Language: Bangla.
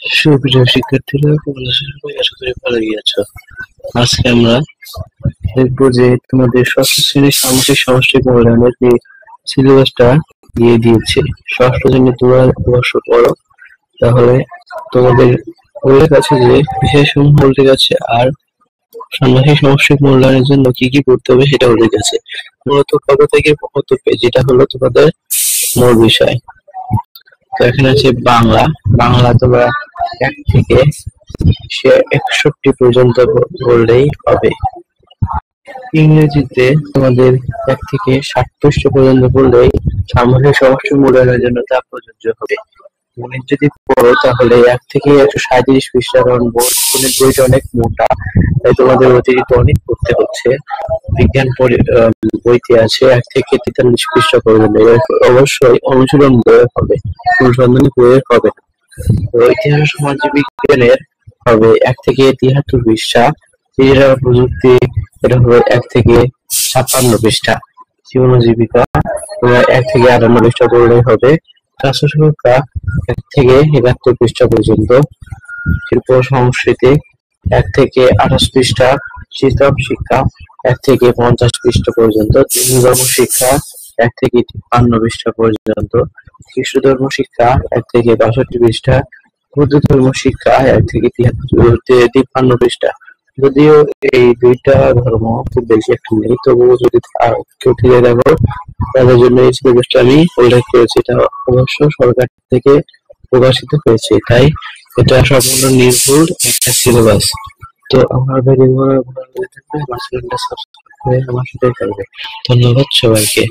সুপ্রিয় শিক্ষার্থীরা, তোমরা সবাই আশা করি ভালো গিয়েছো। আজকে আমরা দেখবো যে তোমাদের ষষ্ঠ শ্রেণীর সামগ্রিক সামষ্টিক মূল্যায়নের যে সিলেবাসটা দিয়ে দিয়েছে। ষষ্ঠ শ্রেণী তোমরা অবশ্য পড়ো, তাহলে তোমাদের উল্লেখ আছে যে বিষয়সমূহ উল্লেখ আছে, আর ষান্মাসিক সামষ্টিক মূল্যায়নের জন্য কি কি পড়তে হবে সেটা উল্লেখ আছে। মূলত কত থেকে কত পেজ, যেটা হলো তোমাদের মূল বিষয়। তো এখানে আছে বাংলা। বাংলা তোমরা 1 থেকে 61 পর্যন্ত বললেই হবে। ইংরেজিতে তোমাদের 1 থেকে 60 পৃষ্ঠা পর্যন্ত বললেই সামগ্রিক সমষ্টিক মূল্যায়নের জন্য তা প্রযোজ্য হবে। গণিত যদি পড়ো তাহলে 1 থেকে 137 পৃষ্ঠা, কারণ গণিত বইটা অনেক মোটা, তাই তোমাদের অতিরিক্ত অনেক পড়তে হচ্ছে। বিজ্ঞান বইতে আছে 1 থেকে 43 পৃষ্ঠা পর্যন্ত, অবশ্যই অনুশীলন বইয়ের হবে, অনুসন্ধানী বইয়ের হবে। তো ইতিহাস সমাজ বিজ্ঞানের হবে 1 থেকে 73 পৃষ্ঠা। ডিজিটাল প্রযুক্তি, এটা হবে 1 থেকে 56 পৃষ্ঠা। জীবন ও জীবিকা 1 থেকে 58 পৃষ্ঠা পড়লেই হবে। স্বাস্থ্য সুরক্ষা 1 থেকে 71 পৃষ্ঠা পর্যন্ত। শিল্প সংস্কৃতি 1 থেকে 28 পৃষ্ঠা। শীতল শিক্ষা 1 থেকে 50 পৃষ্ঠা পর্যন্ত। ধর্ম শিক্ষা 1 থেকে 53 পৃষ্ঠা পর্যন্ত। খ্রিস্ট ধর্ম শিক্ষা 1 থেকে 62 পৃষ্ঠা। বৌদ্ধ ধর্ম শিক্ষা 1 থেকে 53 পৃষ্ঠা। যদিও এই দুইটা ধর্ম খুব বেশি একটা নেই, তবুও যদি কেউ ফিরে দেখো, তাদের জন্য এই সিলেবাসটা আমি উল্লেখ করেছি। এটা অবশ্য সরকার থেকে প্রকাশিত হয়েছে, তাই এটা সম্পূর্ণ নির্ভুল একটা সিলেবাস। তো আমার ভিডিওগুলো ভালো লেগে থাকলে আমার চ্যানেলটা সাবস্ক্রাইব করে আমার সাথে থাকবে। ধন্যবাদ সবাইকে।